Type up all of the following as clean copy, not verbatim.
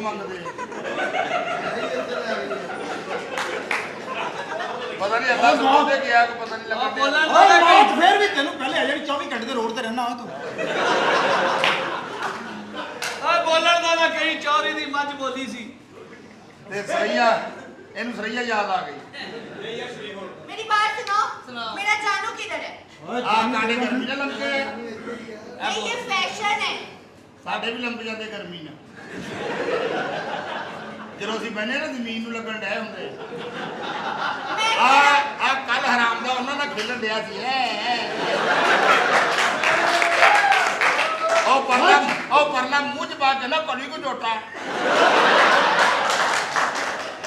ਮੰਗਦੇ ਪਤਾ ਨਹੀਂ ਅੱਧਾ ਸਮਾਂ ਤੇ ਗਿਆ ਕਿ ਪਤਾ ਨਹੀਂ ਲੱਗਾ ਫਿਰ ਵੀ ਤੈਨੂੰ ਪਹਿਲੇ ਆ ਜਿਹੜੀ 24 ਘੰਟੇ ਦੇ ਰੋਡ ਤੇ ਰਹਿਣਾ ਤੂੰ ਓਏ ਬੋਲਣ ਦਾ ਨਾ ਕਹੀਂ ਚੌਰੀ ਦੀ ਮੱਝ ਬੋਲੀ ਸੀ ਤੇ ਸਰਈਆ ਇਹਨੂੰ ਸਰਈਆ ਯਾਦ ਆ ਗਈ मेरी बात सुनो मेरा जानू किधर है ਆ ਕਾਂਡੇ ਗਰਮੀ ਨਾਲ ਲੰਮੇ ये फैशन है ਸਾਡੇ ਵੀ ਲੰਬ ਜਾਂਦੇ ਗਰਮੀ ਨਾਲ ਜਦੋਂ ਅਸੀਂ ਬਹਿਨੇ ਨਾ ਜ਼ਮੀਨ ਨੂੰ ਲੱਗਣ ਡੈ ਹੁੰਦੇ ਆ ਕੱਲ ਹਰਾਮ ਦਾ ਉਹਨਾਂ ਨਾਲ ਖੇਲਣ ਡਿਆ ਸੀ ਉਹ ਪਰਲਾ ਮੂੰਹ ਚ ਪਾ ਕੇ ਨਾ ਕਲੀ ਕੋ ਝੋਟਾ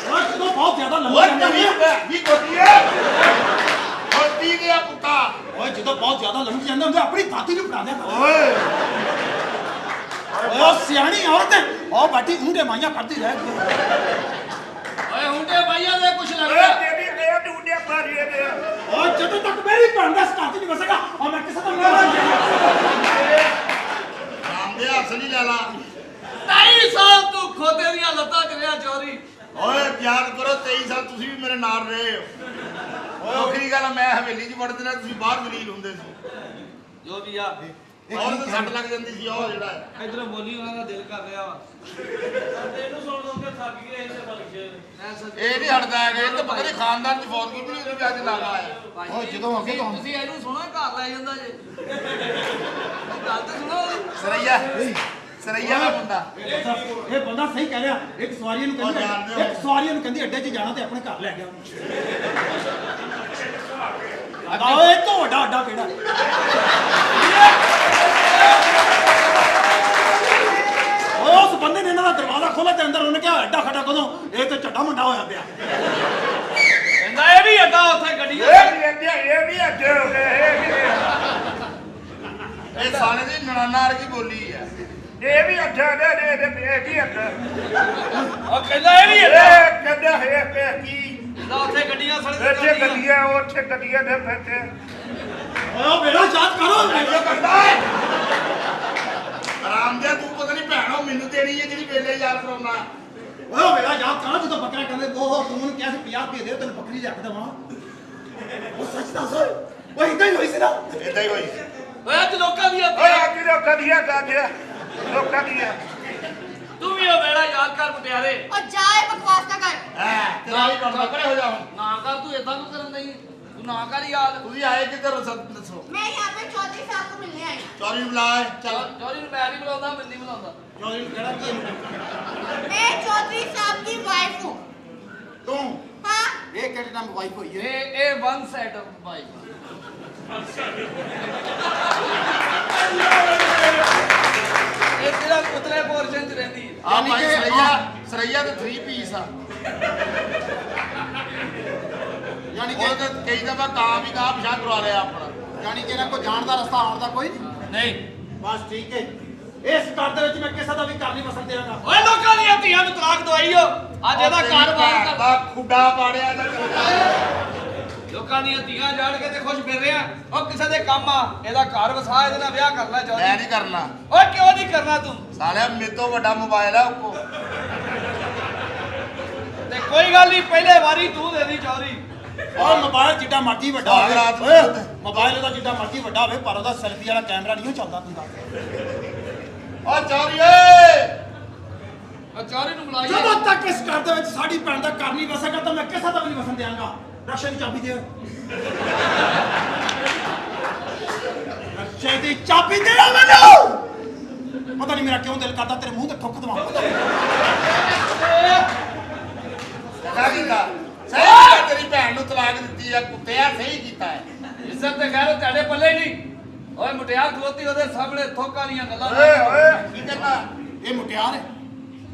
ਓਏ ਜਦੋਂ ਬਹੁਤ ਜ਼ਿਆਦਾ ਲੰਮੇ ਵੀ ਕੋਟੀਏ ਹੋਤੀ ਗਿਆ ਪੁੱਤਾ ਓਏ ਜਦੋਂ ਬਹੁਤ ਜ਼ਿਆਦਾ ਲੰਮੇ ਜਾਂਦੇ ਹੁੰਦੇ ਆਪਣੀ ਦਾਤੀ ਨੂੰ ਫੜਾ ਦਿਆ ਕਰ ਓਏ ਓਏ ਉਹ ਸਿਆਣੀ ਔਰਤ ਉਹ ਬਾਟੀ ਉਂਡੇ ਮਾਈਆਂ ਕਰਦੀ ਰਹਿ ਗਈ ਓਏ ਹੁੰਦੇ ਬਾਈਆਂ ਦੇ ਕੁਛ ਲੱਗਦਾ ਤੇਰੀ ਗਿਆ ਟੂਡਿਆ ਮਾਰੀਏ ਦੇ ਓਏ ਜਦੋਂ ਤੱਕ ਮੇਰੀ ਭੈਣ ਦਾ ਸਕਾਤੀ ਨਹੀਂ ਵਸੇਗਾ ਉਹ ਮੈਂ ਕਿਸੇ ਦਾ ਨਾਮ ਰਾਮ ਦੇ ਹੱਥ ਨਹੀਂ ਲੈ ਲਾ 23 ਸਾਲ ਤੂੰ ਖੋਤੇ ਦੀਆਂ ਲੱਤਾਂ ਕਰਿਆ ਚੋਰੀ ਓਏ ਯਾਦ ਕਰੋ 23 ਸਾਲ ਤੁਸੀਂ ਵੀ ਮੇਰੇ ਨਾਲ ਰਹੇ ਹੋ ਓਏ ਔਖਰੀ ਗੱਲ ਮੈਂ ਹਵੇਲੀ 'ਚ ਵੜਦੇ ਨਾ ਤੁਸੀਂ ਬਾਹਰ ਦਲੀਲ ਹੁੰਦੇ ਸੀ ਜੋ ਵੀ ਆ ਔਰ ਤਾਂ ਸੱਟ ਲੱਗ ਜਾਂਦੀ ਸੀ ਉਹ ਜਿਹੜਾ ਇਧਰੋਂ ਬੋਲੀ ਉਹਨਾਂ ਦਾ ਦਿਲ ਕਰ ਰਿਹਾ ਵਾ ਤੈਨੂੰ ਸੁਣ ਲਓ ਕਿ ਥੱਕ ਗਏ ਇਹਦੇ ਬਲਕੇ ਇਹ ਨਹੀਂ ਹਟਦਾ ਹੈਗਾ ਇਹ ਤਾਂ ਪਤਾ ਨਹੀਂ ਖਾਨਦਾਨ ਦੀ ਫੌਜ ਕੀ ਵੀ ਨਹੀਂ ਵੀ ਅੱਜ ਲਾਗਾ ਆਇਆ ਓਏ ਜਦੋਂ ਅੱਗੇ ਤੋਂ ਤੁਸੀਂ ਇਹਨੂੰ ਸੁਣੋ ਘਰ ਲੈ ਜਾਂਦਾ ਜੇ ਗੱਲ ਤਾਂ ਸੁਣੋ ਸਰਈਆ ਦਾ ਮੁੰਡਾ ਇਹ ਬੰਦਾ ਸਹੀ ਕਹਿ ਰਿਹਾ ਇੱਕ ਸਵਾਰੀ ਨੂੰ ਕਹਿੰਦੀ ਅੱਡੇ 'ਚ ਜਾਣਾ ਤੇ ਆਪਣੇ ਘਰ ਲੈ ਗਿਆ ਉਹਨੂੰ ਇਹ ਤੋਂ ਵੱਡਾ ਅੱਡਾ ਕਿਹੜਾ ਉਸ ਬੰਦੇ ਨੇ ਇਹਨਾਂ ਦਾ ਦਰਵਾਜ਼ਾ ਖੋਲ੍ਹਿਆ ਤੇ ਅੰਦਰ ਉਹਨੇ ਕਿਹਾ ਅੱਡਾ ਖੜਾ ਕਦੋਂ ਇਹ ਤੇ ਝੱਡਾ ਮੁੰਡਾ ਹੋਇਆ ਪਿਆ ਕਹਿੰਦਾ ਇਹ ਵੀ ਅੱਡਾ ਉੱਥੇ ਗੱਡੀ ਇਹ ਵੀ ਅੱਡੇ ਹੋ ਗਏ ਇਹ ਸਾਲੇ ਦੀ ਨਨਾਨਾ ਵਰਗੀ ਬੋਲੀ ਹੈ ਇਹ ਵੀ ਅੱਡਾ ਦੇ ਕੀ ਅੱਡਾ ਉਹ ਕਹਿੰਦਾ ਇਹ ਵੀ ਅੱਡਾ ਕਹਿੰਦਾ ਹੈ ਕੀ ਕਹਿੰਦਾ ਉੱਥੇ ਗੱਡੀਆਂ ਸੜਕ ਤੇ ਉੱਥੇ ਗੱਡੀਆਂ ਦੇ ਬੈਠੇ ਓਏ ਮੇਰਾ ਯਾਦ ਕਰੋ ਆਰਾਮ ਦੇ ਤੂੰ ਪਤਾ ਨਹੀਂ ਭੈਣੋ ਮੈਨੂੰ ਦੇਣੀ ਹੈ ਜਿਹੜੀ ਵੇਲੇ ਯਾਦ ਕਰਾਉਣਾ ਓਏ ਮੇਰਾ ਯਾਦ ਕਰੋ ਜਦੋਂ ਬੱਕਰਾ ਕਹਿੰਦੇ ਉਹ ਤੂੰ ਮੈਨੂੰ ਕਿਹਾ ਸੀ 50 ਰੁਪਏ ਦੇ ਤੈਨੂੰ ਬੱਕਰੀ ਲਿਆ ਕੇ ਦੇਵਾਂ ਉਹ ਸੱਚ ਦੱਸ ਓਏ ਇਦਾਂ ਹੀ ਹੋਈ ਸੀ ਨਾ ਇਦਾਂ ਹੀ ਹੋਈ ਓਏ ਅੱਜ ਲੋਕਾਂ ਦੀਆਂ ਲੋਕਾਂ ਦੀਆਂ ਤੂੰ ਵੀ ਉਹ ਵੇਲਾ ਯਾਦ ਕਰ ਮੁਟਿਆਰੇ और जाए बकवास ना कर ਤੇਰਾ ਹੀ ਬਣਦਾ ਪਰੇ ਹੋ ਜਾ ਹੁਣ ਨਾ ਕਰ ਤੂੰ ਇਦਾਂ ਨੂੰ ਕਰਨ ਨਹੀਂ ਤੂੰ ਨਾ ਕਰ ਯਾਦ ਤੁਸੀਂ ਆਏ ਕਿੱਧਰ ਦੱਸੋ मैं यहाँ पे चौधरी साहब को मिलने आई हूँ ਚੌਰੀ ਬੁਲਾਏ ਚੱਲ ਚੋਰੀ ਨੂੰ ਮੈਂ ਨਹੀਂ ਬੁਲਾਉਂਦਾ ਮਿੰਦੀ ਬੁਲਾਉਂਦਾ ਚੌਧਰੀ ਨੂੰ ਕਿਹੜਾ ਕੀ मैं चौधरी साहब की वाइफ हूँ ਤੂੰ हाँ ਇਹ ਕਿਹੜੇ ਨਾਮ ਵਾਈਫ ਹੋਈ ਹੈ ਇਹ ਵਨ ਸਾਈਡ ਆਫ ਬਾਈਕ ਇਹ ਤੇਰਾ ਪੁੱਤਲੇ ਪੋਰਸ਼ਨ ਚ ਰਹਿੰਦੀ ਹੈ ਆ ਭਾਈ ਸਰਈਆ ਤੇ 3 ਪੀਸ ਆ ਯਾਨੀ ਉਹ ਤਾਂ ਕਈ ਦਫਾ ਕਾਂ ਵੀ ਕਾਂ ਪਿਛਾ ਕਰਵਾ ਲਿਆ ਆਪਣਾ ਕਿ ਇਹਨਾਂ ਕੋ ਜਾਣ ਦਾ ਰਸਤਾ ਆਉਣ ਦਾ ਕੋਈ ਨਹੀਂ ਬਸ ਠੀਕ ਹੈ ਇਸ ਘਰ ਦੇ ਵਿੱਚ ਮੈਂ ਕਿਸੇ ਦਾ ਵੀ ਘਰ ਨਹੀਂ ਵਸਣ ਦੇਵਾਂਗਾ ਓਏ ਲੋਕਾਂ ਦੀਆਂ ਧੀਆਂ ਨੂੰ ਤਲਾਕ ਦਵਾਈ ਓ ਅੱਜ ਇਹਦਾ ਕਾਰੋਬਾਰ ਦਾ ਖੁੱਡਾ ਪਾੜਿਆ ਇਹਦਾ ਲੋਕਾਂ ਦੀਆਂ ਧੀਆਂ ਜਾਣ ਕੇ ਤੇ ਖੁਸ਼ ਫਿਰ ਰਿਹਾ ਉਹ ਕਿਸੇ ਦੇ ਕੰਮ ਆ ਇਹਦਾ ਘਰ ਵਸਾ ਇਹਦੇ ਨਾਲ ਵਿਆਹ ਕਰ ਲੈ ਮੈਂ ਚਾਹੁੰਦੀ ਨਹੀਂ ਕਰਨਾ ਓਏ ਕਿਉਂ ਨਹੀਂ ਕਰਨਾ ਤੂੰ ਸਾਲਿਆ ਮੇਰੇ ਤੋਂ ਵੱਡਾ ਮੋਬਾਈਲ ਆ ਉਹ ਤੇ ਕੋਈ ਗੱਲ ਨਹੀਂ ਪਹਿਲੇ ਵਾਰੀ ਤੂੰ ਦੇ ਦੀ ਚੌਰੀ ਉਹ ਮੋਬਾਈਲ ਜਿੱਡਾ ਮਰਜ਼ੀ ਵੱਡਾ ਸਾਰੀ ਰਾਤ ਨੂੰ ਹੋਵੇ ਮੋਬਾਈਲ ਉਹਦਾ ਜਿੱਡਾ ਮਰਜ਼ੀ ਵੱਡਾ ਹੋਵੇ ਪਰ ਉਹਦਾ ਸੈਲਫੀ ਵਾਲਾ ਕੈਮਰਾ ਨਹੀਂ ਚੱਲਦਾ ਹੁੰਦਾ ਓ ਚੌਰੀ ਓਏ ਆ ਚੌਰੀ ਨੂੰ ਬੁਲਾਈਏ ਜਦੋਂ ਤੱਕ ਇਸ ਘਰ ਦੇ ਵਿੱਚ ਸਾਡੀ ਭੈਣ ਦਾ ਘਰ ਨਹੀਂ ਵਸੇਗਾ ਤਾਂ ਮੈਂ ਕਿਸੇ ਦਾ ਵੀ ਨਹੀਂ ਵਸਣ ਦਿਆਂਗਾ ਰਕਸ਼ੇ ਦੀ ਚਾਬੀ ਦੇ ਰਕਸ਼ੇ ਦੀ ਚਾਬੀ ਦੇ ਮੈਨੂੰ ਪਤਾ ਨਹੀਂ ਮੇਰਾ ਕਿਉਂ ਦਿਲ ਕਰਦਾ ਤੇਰੇ ਮੂੰਹ ਤੇ ਠੋਕ ਦਵਾਂ ਕਿਆ ਕੀਤਾ ਸਹੀ ਕੀਤਾ ਤੇਰੀ ਭੈਣ ਨੂੰ ਤਲਾਕ ਦਿੱਤੀ ਆ ਕੁੱਤਿਆ ਸਹੀ ਕੀਤਾ ਹੈ ਇੱਜ਼ਤ ਤੇ ਖੈਰ ਤੁਹਾਡੇ ਪੱਲੇ ਹੀ ਨਹੀਂ ਓਏ ਮੁਟਿਆਰ ਖਲੋਤੀ ਉਹਦੇ ਸਾਹਮਣੇ ਥੋਕਾਂ ਦੀਆਂ ਗੱਲਾਂ ਓਏ ਕੀ ਕਰਨਾ ਇਹ ਮੁਟਿਆਰ ਹੈ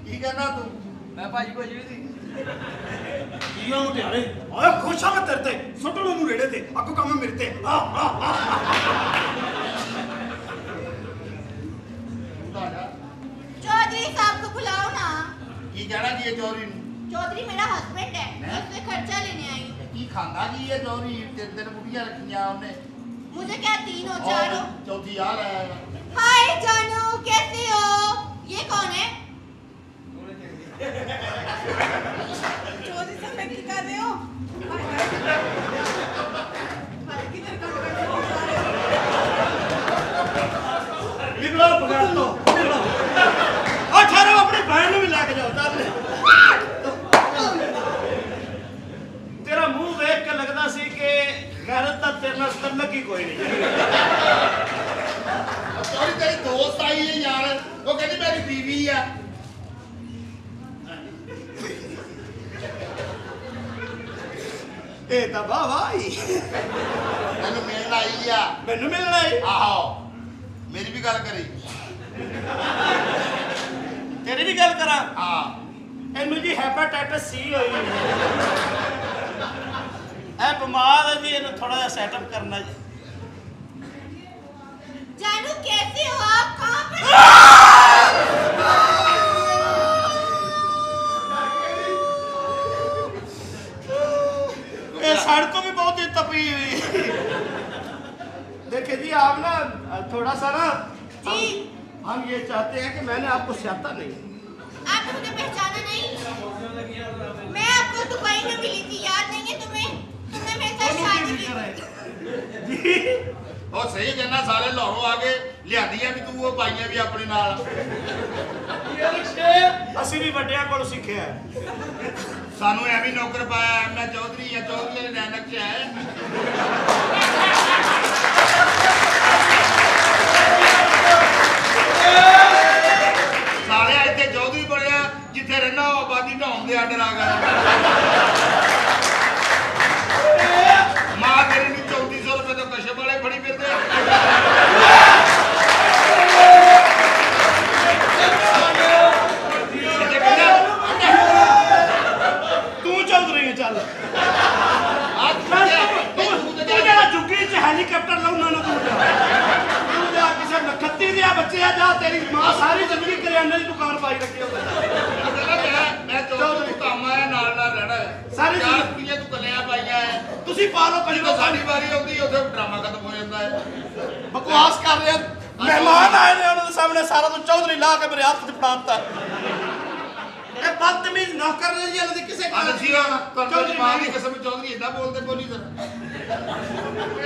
ਕੀ ਕਰਨਾ ਤੂੰ ਮੈਂ ਭਾਜੀ ਕੋਈ ਜੀ ਦੀ ਕੀ ਉਹ ਮੁਟਿਆਰੇ ਓਏ ਖੁਸ਼ ਆ ਮੈਂ ਤੇਰੇ ਤੇ ਸੁੱਟ ਲੋ ਨੂੰ ਰੇੜੇ ਤੇ ਅੱਗੋਂ ਕੰਮ ਮੇਰੇ ਤੇ चौधरी साहब को बुलाओ ना ਕੀ ਕਹਿਣਾ ਕੀ ਹੈ ਚੌਰੀ ਨੂੰ चौधरी मेरा हस्बैंड है मैं उससे खर्चा लेने आई हूँ ਕੀ ਖਾਂਦਾ ਕੀ ਹੈ ਚੌਰੀ ਤਿੰਨ ਤਿੰਨ ਬੁੱਢੀਆਂ ਰੱਖੀਆਂ ਉਹਨੇ मुझे क्या 3 हो 4 हो ਚੌਥੀ ਆ ਰਿਹਾ हाय जानू कैसे हो ये कौन है चौधरी साहब मैं की कर रहे हो किधर काम कर रहे हो निकलो पकड़ लो निकलो और ठहरो अपनी बहन ਨੂੰ भी लेके जाओ चल तेरा मुंह देख के लगता सी कि गैरत ਤਾਂ ਤੇਰੇ ਨਾਲ ਤਲਕ ਹੀ ਕੋਈ ਨਹੀਂ ਚੌਧਰੀ ਤੇਰੀ ਦੋਸਤ ਆਈ ਹੈ ਯਾਰ ਉਹ ਕਹਿੰਦੀ ਮੇਰੀ ਬੀਵੀ ਆ ਇਹ ਤਾਂ ਵਾਹ ਵਾਹੀ ਮੈਨੂੰ ਮਿਲਣ ਆਈ ਆ ਮੈਨੂੰ ਮਿਲਣਾ ਹੈ ਆਹੋ ਮੇਰੀ ਵੀ ਗੱਲ ਕਰੀ ਤੇਰੀ ਵੀ ਗੱਲ ਕਰਾਂ ਹਾਂ ਇਹਨੂੰ ਜੀ ਹੈਪੇਟਾਈਟਸ ਸੀ ਹੋਈ ਹੈ ਇਹ ਬਿਮਾਰ ਹੈ ਜੀ ਇਹਨੂੰ ਥੋੜਾ ਜਿਹਾ ਸੈਟਅਪ ਕਰਨਾ ਜੀ जानू कैसे हो आप कहाँ पर ये सड़ को भी बहुत ही तपी हुई देखिए जी आप ना थोड़ा सा ना जी हम ये चाहते हैं कि मैंने आपको स्याता नहीं आपने मुझे पहचाना नहीं मैं आपको दुबई में मिली थी याद नहीं है तुम्हें तुमने मेरे साथ शादी की जी ਉਹ ਸਹੀ ਕਹਿੰਦਾ ਸਾਰੇ ਲਾਹੌਰੋਂ ਆ ਕੇ ਲਿਆਂਦੀਆਂ ਵੀ ਤੂੰ ਉਹ ਪਾਈਆਂ ਵੀ ਆਪਣੇ ਨਾਲ ਅਸੀਂ ਵੀ ਵੱਡਿਆਂ ਕੋਲ ਸਿੱਖਿਆ ਹੈ। ਸਾਨੂੰ ਐਵੇਂ ਨੌਕਰ ਪਾਇਆ ਮੈਂ ਚੌਧਰੀ ਆ ਚੌਧਰੀ ਵਾਲੇ ਨੈਣਕ ਚ ਆਏ ਸਾਰੇ ਇੱਥੇ ਚੌਧਰੀ ਬਣਿਆ ਜਿੱਥੇ ਰਹਿਣਾ ਉਹ ਆਬਾਦੀ ਢਾਉਣ ਦੇ ਆਰਡਰ ਆ ਗਏ ਮਾਂ ਤੇਰੀ ਨੂੰ 3400 ਰੁਪਏ ਤੋਂ ਕਸ਼ਮ ਵਾਲੇ ਫੜੀ ਫਿਰਦੇ ਤੂੰ ਚੌਧਰੀ ਹੈ ਚੱਲ ਤੂੰ ਜਿਹੜਾ ਝੁੱਗੀ ਚ ਹੈਲੀਕਾਪਟਰ ਲਾਉਣਾ ਨਾ ਤੂੰ ਜਾ ਕਿਸੇ ਨਖੱਤੀ ਦੇ ਬੱਚੇ ਆ ਜਾ ਤੇਰੀ ਮਾਂ ਸਾਰੀ ਜ਼ਿੰਦਗੀ ਕਰਿਆਨੇ ਦੀ ਦੁਕਾਨ ਪਾਈ ਰੱਖੀ ਹੋਵੇ ਮੈਂ ਚੌਧਰੀ ਕੰਮ ਆਇਆ ਨਾਲ ਨਾਲ ਰਹਿਣਾ ਸਾਰੇ ਚਾਰ ਕੁੜੀਆਂ ਤੂੰ ਕੱਲਿਆਂ ਪਾਈਆਂ ਐ ਤੁਸੀਂ ਪਾ ਲਓ ਜਦੋਂ ਸਾਡੀ ਵਾਰੀ ਆਉਂਦੀ ਉੱਥੇ ਡਰਾਮਾ ਖਤਮ ਹੋ ਜਾਂਦਾ ਹੈ ਬਕਵਾਸ ਕਰ ਰਿਹਾ ਮਹਿਮਾਨ ਆਏ ਨੇ ਉਹਨਾਂ ਦੇ ਸਾਹਮਣੇ ਸਾਰਾ ਤੂੰ ਚੌਧਰੀ ਲਾ ਕੇ ਮੇਰੇ ਹੱਥ 'ਚ ਫੜਾਤਾ ਇਹ ਬਦਤਮੀਜ਼ ਨੌਕਰ ਨੇ ਜੀ ਇਹਨਾਂ ਕਿਸੇ ਆ ਦੱਸੀ ਤੁਹਾਨੂੰ ਮਾਂ ਦੀ ਕਸਮ ਚੌਧਰੀ ਇਦਾਂ ਬੋਲਦੇ ਬੋਲੀ ਸਰ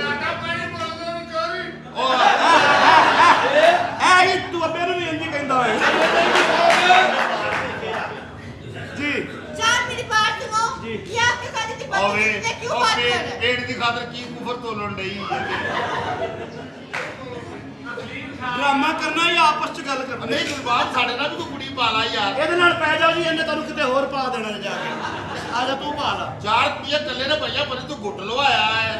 ਆਟਾ ਪਾਣੀ ਬੋਲਦੇ ਨੇ ਚੌਧਰੀ ਉਹ ਐ ਹੀ ਤੂੰ ਅੱਬੇ ਨੂੰ ਵੀ ਇੰਜ ਕਹਿੰਦਾ ਹੋਏ ਜੀ जान मेरी बात सुनो ये आपके साथ इतनी बदतमीजी से क्यों बात कर रहे हैं ਏਡ ਦੀ ਖਾਤਰ ਕੀ ਕੁਫਰ ਤੋਲਣ ਡਈ ਡਰਾਮਾ ਕਰਨਾ ਜਾਂ ਆਪਸ 'ਚ ਗੱਲ ਕਰਨੀ ਨਹੀਂ ਗੁਰਬਾਜ ਸਾਡੇ ਨਾਲ ਵੀ ਕੋਈ ਕੁੜੀ ਪਾ ਲਾ ਯਾਰ ਇਹਦੇ ਨਾਲ ਪੈ ਜਾਓ ਜੀ ਇਹਨੇ ਤੈਨੂੰ ਕਿਤੇ ਹੋਰ ਪਾ ਦੇਣਾ ਜਾ ਕੇ ਆ ਜਾ ਤੂੰ ਪਾ ਲਾ ਚਾਰ ਕੁੜੀਆਂ ਇਕੱਲੇ ਨੇ ਪਈਆਂ ਪਰ ਤੂੰ ਗੁੱਟ ਲਵਾਇਆ ਹੈ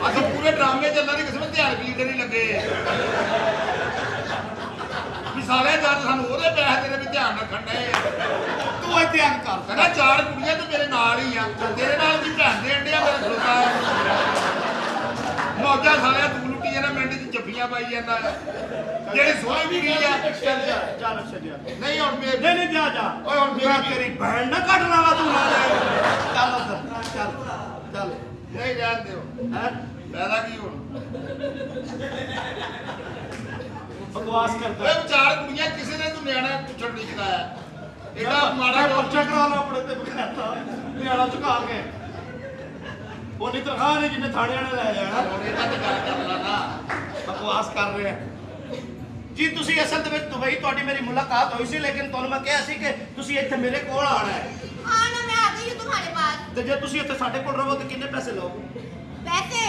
ਅਸੀਂ ਪੂਰੇ ਡਰਾਮੇ ਚੱਲਣ ਦੀ ਕਿਸਮਤ ਧਿਆਨ ਕਲੀਦਰ ਨਹੀਂ ਲੱਗੇ ਵੀ ਸਾਰੇ ਜੱਜ ਸਾਨੂੰ ਉਹਦੇ ਪੈਸੇ ਤੇਰੇ ਵੀ ਧਿਆਨ ਰੱਖਣ ਡਏ ਤੂੰ ਇਹ ਧਿਆਨ ਕਰ ਕਹਿੰਦਾ ਚਾਰ ਕੁੜੀਆਂ ਤੂੰ ਮੇਰੇ ਨਾਲ ਹੀ ਆ ਤੇਰੇ ਨਾਲ ਦੀ ਭੈਣ ਦੇ ਅੰਡਿਆ ਮੇਰਾ ਖਲੋਤਾ ਹੈ ਮੌਜਾਂ ਸਾਲਿਆ ਤੂੰ ਲੁੱਟੀ ਜਾਂਦਾ ਮਿੰਟ 'ਚ ਜੱਫੀਆਂ ਪਾਈ ਜਾਂਦਾ ਜਿਹੜੀ ਸੋਹਣੀ ਵੀ ਗਈ ਆ ਚੱਲ ਜਾ ਚੱਲ ਛੱਡਿਆ ਨਹੀਂ ਹੁਣ ਮੇਰੇ ਨਹੀਂ ਨਹੀਂ ਜਾ ਜਾ ਓਏ ਹੁਣ ਮੈਂ ਤੇਰੀ ਭੈਣ ਨਾ ਕੱਢ ਲਾਵਾ ਤੂੰ ਨਾਲ ਚੱਲ ਉੱਧਰ ਚੱਲ ਚੱਲ ਨਹੀਂ ਜਾਣ ਦਿਓ ਹੈ ਪੈਦਾ ਕੀ ਹੁਣ ਬਕਵਾਸ ਓਏ ਕਰਦਾ ਚਾਰ ਕੁੜੀਆਂ ਕਿਸੇ ਨੇ ਤੂੰ ਨਿਆਣਾ ਪੁੱਛਣ ਨਹੀਂ ਚਕਾਇਆ ਇਹਦਾ ਮਾੜਾ ਮੈਂ ਪਰਚਾ ਕਰਾ ਲਾ ਆਪਣੇ ਤੇ ਬਕਾਤਾ ਨਿਆਣਾ ਝੁਕਾ ਕੇ ਉਹ ਨਹੀਂ ਤਾਂ ਖਾਣੇ ਜਿੰਨੇ ਥਾਣੇ ਵਾਲੇ ਲੈ ਜਾਣਾ ਹੁਣ ਇਹਦਾ ਤੇ ਗੱਲ ਕਰ ਲਾ ਨਾ ਬਕਵਾਸ ਕਰ ਰਹੇ ਆ ਜੀ ਤੁਸੀਂ ਅਸਲ ਦੇ ਵਿੱਚ ਦੁਬਈ ਤੁਹਾਡੀ ਮੇਰੀ ਮੁਲਾਕਾਤ ਹੋਈ ਸੀ ਲੇਕਿਨ ਤੁਹਾਨੂੰ ਮੈਂ ਕਿਹਾ ਸੀ ਕਿ ਤੁਸੀਂ ਇੱਥੇ ਮੇਰੇ ਕੋਲ ਆਣਾ ਹੈ हाँ ना मैं आ गई हूँ तुम्हारे पास ਤੇ ਜੇ ਤੁਸੀਂ ਇੱਥੇ ਸਾਡੇ ਕੋਲ ਰਹੋ ਤਾਂ ਕਿੰਨੇ ਪੈਸੇ ਲਓਗੇ पैसे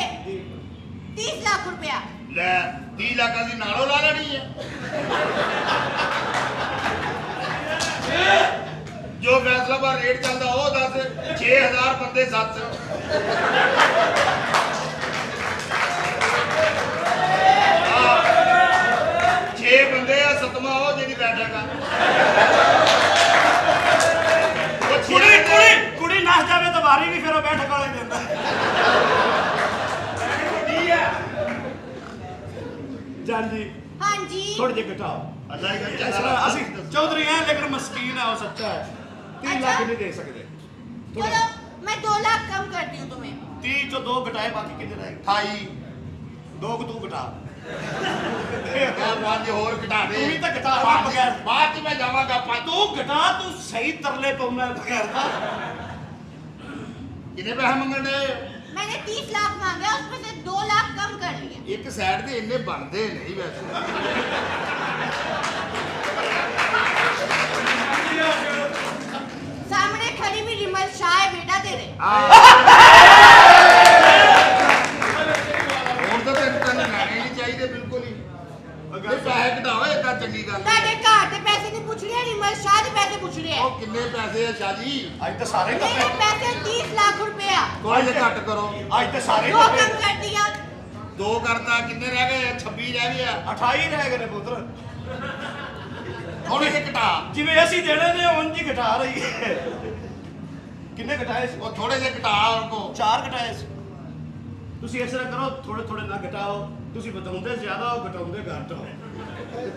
30 लाख रुपया ਲੈ 30 ਲੱਖ ਦੀ ਨਾਲੋਂ ਲਾ ਲੈਣੀ ਹੈ ਜੋ ਫੈਸਲਾਬਾਦ ਰੇਟ ਚੱਲਦਾ ਉਹ ਦੱਸ 6000 ਬੰਦੇ 7 6 ਬੰਦੇ ਆ ਸਤਵਾਂ ਉਹ ਜਿਹੜੀ ਬੈਠਕ ਆ ਉਹ ਕੁੜੀ ਨੱਸ ਜਾਵੇ ਤਾਂ ਵਾਰੀ ਵੀ ਫਿਰ ਉਹ ਬੈਠਕ ਵਾਲੇ ਦਿੰਦਾ ਜਾਨ ਜੀ हाँ जी ਥੋੜੇ ਜਿਹੇ ਘਟਾਓ ਅੱਲਾ ਹੀ ਇਸ ਕਹਿੰਦਾ ਤਰ੍ਹਾਂ ਅਸੀਂ ਚੌਧਰੀ ਹੈ ਲੇਕਿਨ ਮਸਕੀਨ ਹੈ ਉਹ ਸੱਚਾ ਹੈ 3 ਲੱਖ ਨਹੀਂ ਦੇ ਸਕਦੇ चलो मैं 2 लाख कम करती हूँ तुम्हें 30 ਚੋਂ 2 ਘਟਾਏ ਬਾਕੀ ਕਿੰਨੇ ਰਹਿ 28 2 ਤੂੰ ਘਟਾ ਮੈਂ 5 ਹੋਰ ਘਟਾ ਦੇ ਤੂੰ ਵੀ ਤਾਂ ਘਟਾ ਦੇ ਪੰਜ। ਬਗੈਰ। ਬਾਅਦ 'ਚ ਮੈਂ ਜਾਵਾਂਗਾ 5 ਤੂੰ ਘਟਾ ਤੂੰ ਸਹੀ ਤਰਲੇ ਪਾਉਣਾ ਬਗੈਰ ਦਾ ਕਿੰਨੇ ਪੈਸੇ ਮੰਗਣ ਦੇ मैंने 30 लाख मांगा उसमें से 2 लाख कम कर लिया। ਇੱਕ ਸਾਈਡ ਤੇ ਇੰਨੇ ਬਣਦੇ ਨਹੀਂ ਵੈਸੇ सामने खड़ी हुई रिमल शाह है बेटा तेरे। ਹੁਣ ਤਾਂ ਤੈਨੂੰ ਲੈਣੇ ਨਹੀਂ ਚਾਹੀਦੇ ਬਿਲਕੁਲ ਹੀ ਇਹ ਪੈਸੇ ਘਟਾਓ ਇਹ ਤਾਂ ਚੰਗੀ ਗੱਲ ਹੈ ਤੁਹਾਡੇ ਘਰ ਦੇ ਪੈਸੇ ਨਹੀਂ ਪੁੱਛ ਰਹੇ ਰਿਮਲ शाह ਦੇ ਪੈਸੇ ਪੁੱਛ ਰਹੇ ਉਹ ਕਿੰਨੇ ਪੈਸੇ ਆ ਸ਼ਾਹ ਜੀ ਅੱਜ ਤਾਂ ਸਾਰੇ मेरे ਕੱਪੇ पैसे 30 लाख रुपया। ਕੋਈ ਜਿਹਾ ਘੱਟ ਕਰੋ ਅੱਜ ਤਾਂ ਸਾਰੇ 2 ਕੱਪੇ कम कर दिया। 2 ਕਰਤਾ ਕਿੰਨੇ ਰਹਿ ਗਏ 26 ਰਹਿ ਗਏ ਆ 28 ਰਹਿ ਗਏ ਨੇ ਪੁੱਤਰ ਥੋੜੇ ਜਿਹੇ ਘਟਾ ਜਿਵੇਂ ਅਸੀਂ ਦੇਣੇ ਨੇ ਉਂਝ ਹੀ ਘਟਾ ਰਹੀ ਹੈ ਕਿੰਨੇ ਘਟਾਏ ਸੀ ਉਹ ਥੋੜੇ ਜਿਹੇ ਘਟਾ ਉਹਨੂੰ 4 ਘਟਾਏ ਸੀ ਤੁਸੀਂ ਇਸ ਤਰ੍ਹਾਂ ਕਰੋ ਥੋੜੇ ਥੋੜੇ ਨਾ ਘਟਾਓ ਤੁਸੀਂ ਵਧਾਉਂਦੇ ਜ਼ਿਆਦਾ ਹੋ ਘਟਾਉਂਦੇ ਘੱਟ ਹੋ